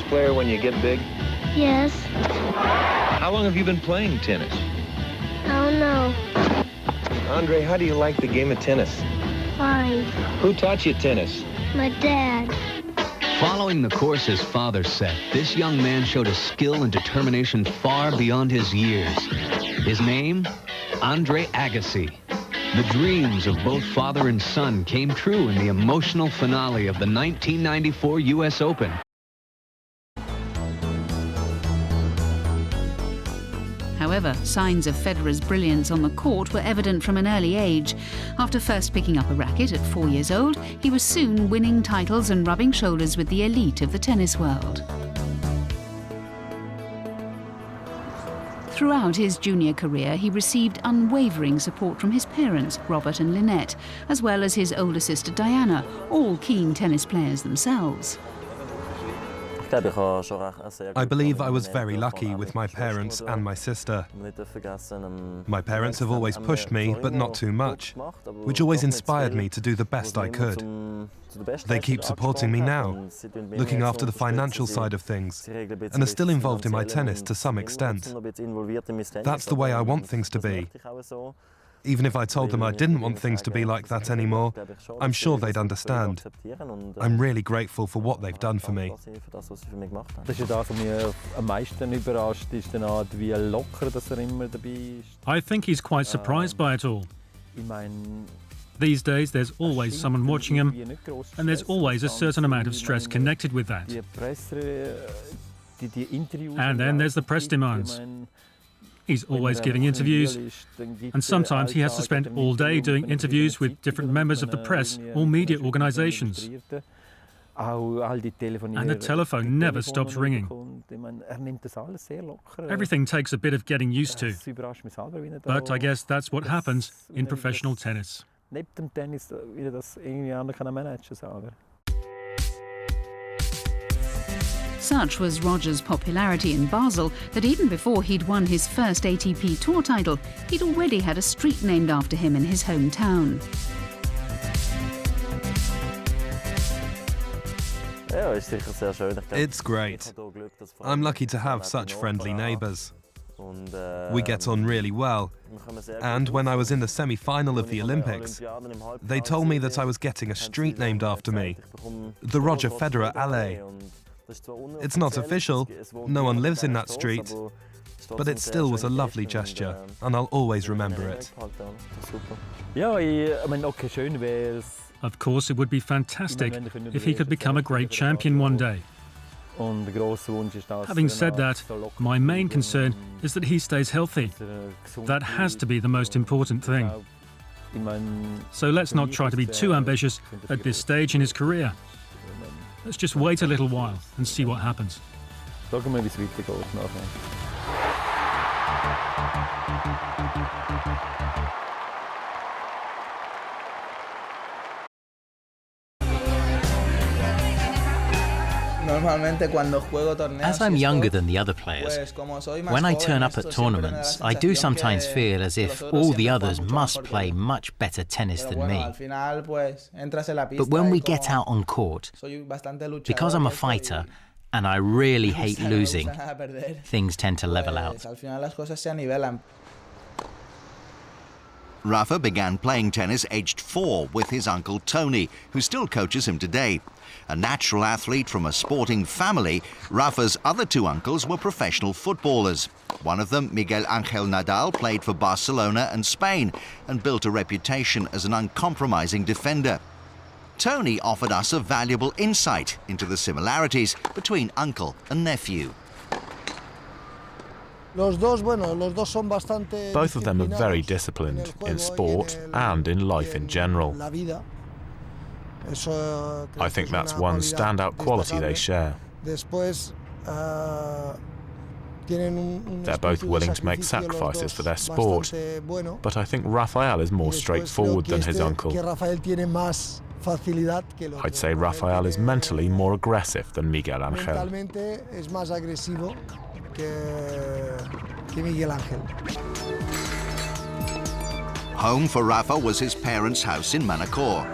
player when you get big? Yes. How long have you been playing tennis? I don't know. Andre, how do you like the game of tennis? Fine. Who taught you tennis? My dad. Following the course his father set, this young man showed a skill and determination far beyond his years. His name? A.Agassi. The dreams of both father and son came true in the emotional finale of the 1994 U.S. Open. However, signs of Federer's brilliance on the court were evident from an early age. After first picking up a racket at 4 years old, he was soon winning titles and rubbing shoulders with the elite of the tennis world. Throughout his junior career, he received unwavering support from his parents, Robert and Lynette, as well as his older sister Diana, all keen tennis players themselves. I believe I was very lucky with my parents and my sister. My parents have always pushed me, but not too much, which always inspired me to do the best I could. They keep supporting me now, looking after the financial side of things, and are still involved in my tennis to some extent. That's the way I want things to be. Even if I told them I didn't want things to be like that anymore, I'm sure they'd understand. I'm really grateful for what they've done for me. I think he's quite surprised by it all. These days, there's always someone watching him, and there's always a certain amount of stress connected with that. And then there's the press demands. He's always giving interviews, and sometimes he has to spend all day doing interviews with different members of the press or media organizations. And the telephone never stops ringing. Everything takes a bit of getting used to, but I guess that's what happens in professional tennis. Such was Roger's popularity in Basel that even before he'd won his first ATP Tour title, he'd already had a street named after him in his hometown. It's great. I'm lucky to have such friendly neighbours. We get on really well, and when I was in the semi-final of the Olympics, they told me that I was getting a street named after me, the Roger Federer Alley. It's not official, no one lives in that street, but it still was a lovely gesture, and I'll always remember it. Of course, it would be fantastic if he could become a great champion one day. Having said that, my main concern is that he stays healthy. That has to be the most important thing. So let's not try to be too ambitious at this stage in his career. Let's just wait a little while and see what happens. As I'm younger than the other players, when I turn up at tournaments, I do sometimes feel as if all the others must play much better tennis than me. But when we get out on court, because I'm a fighter and I really hate losing, things tend to level out. Rafa began playing tennis aged 4 with his uncle Tony, who still coaches him today. A natural athlete from a sporting family, Rafa's other 2 uncles were professional footballers. One of them, Miguel Angel Nadal, played for Barcelona and Spain and built a reputation as an uncompromising defender. Tony offered us a valuable insight into the similarities between uncle and nephew. Both of them are very disciplined in sport and in life in general. I think that's one standout quality they share. They're both willing to make sacrifices for their sport, but I think Rafael is more straightforward than his uncle. I'd say Rafael is mentally more aggressive than Miguel Angel. Home for Rafa was his parents' house in Manacor.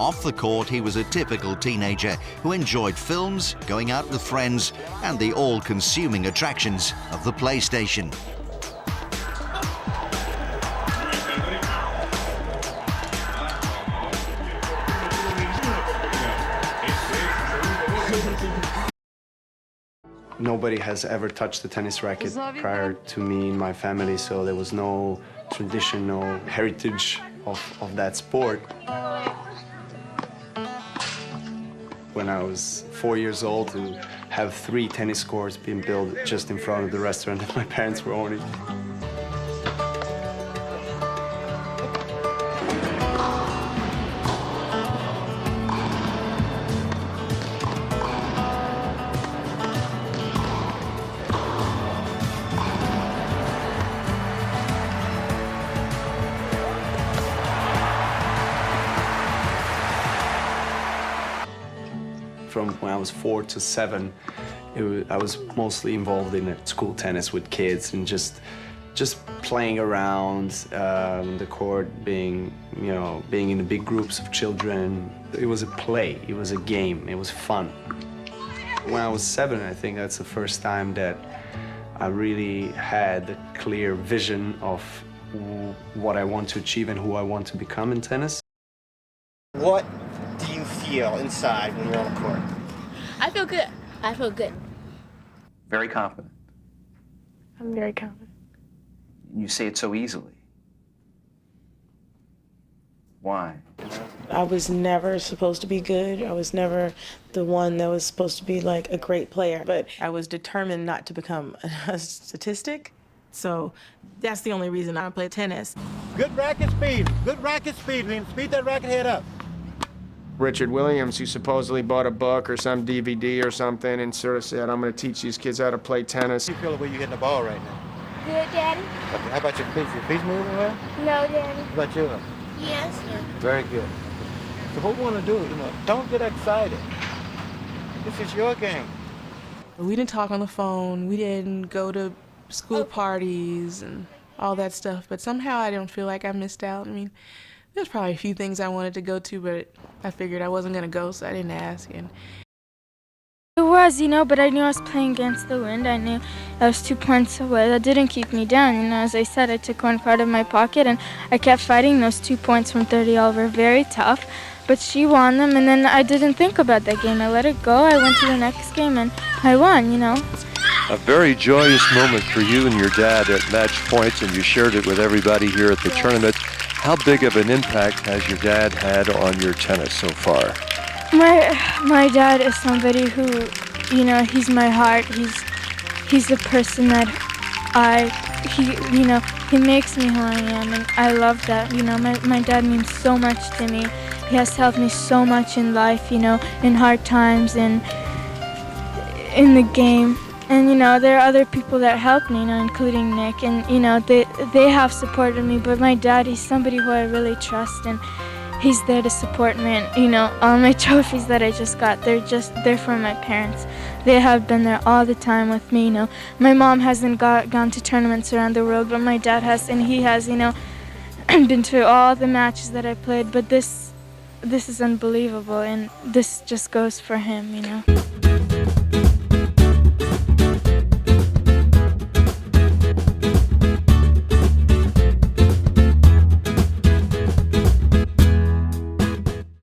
Off the court, he was a typical teenager who enjoyed films, going out with friends, and the all-consuming attractions of the PlayStation. Nobody has ever touched the tennis racket prior to me in my family, so there was no tradition, no heritage of that sport. When I was 4 years old, to have 3 tennis courts being built just in front of the restaurant that my parents were owning. From when I was 4 to 7, I was mostly involved in school tennis with kids and just playing around the court, being in the big groups of children. It was a play, it was a game, it was fun. When I was 7, I think that's the first time that I really had a clear vision of what I want to achieve and who I want to become in tennis. What do you feel inside when you're on the court? I feel good. I feel good. Very confident. I'm very confident. You say it so easily. Why? I was never supposed to be good. I was never the one that was supposed to be like a great player. But I was determined not to become a statistic. So that's the only reason I play tennis. Good racket speed. Good racket speed. Speed that racket head up. Richard Williams, who supposedly bought a book or some DVD or something and sort of said, I'm going to teach these kids how to play tennis. How do you feel the way you're hitting the ball right now? Good, Daddy. Okay, how about your feet? Your feet moving well? No, Daddy. How about you? Yes. Very good. So what we want to do, don't get excited. This is your game. We didn't talk on the phone. We didn't go to school parties and all that stuff. But somehow I don't feel like I missed out. I mean, there's probably a few things I wanted to go to, but I figured I wasn't going to go, so I didn't ask. And it was, but I knew I was playing against the wind. I knew I was 2 points away. That didn't keep me down. As I said, I took one card in my pocket, and I kept fighting. Those 2 points from 30 all were very tough, but she won them, and then I didn't think about that game. I let it go. I went to the next game, and I won, A very joyous moment for you and your dad at match points, and you shared it with everybody here at the tournament. How big of an impact has your dad had on your tennis so far? My dad is somebody who, he's my heart. He's the person that he makes me who I am, and I love that. My dad means so much to me. He has helped me so much in life, in hard times and in the game. And, there are other people that help me, including Nick, and, they have supported me, but my dad, he's somebody who I really trust, and he's there to support me, and, all my trophies that I just got, they're from my parents. They have been there all the time with me, My mom hasn't gone to tournaments around the world, but my dad has, and he has, been to all the matches that I played, but this is unbelievable, and this just goes for him,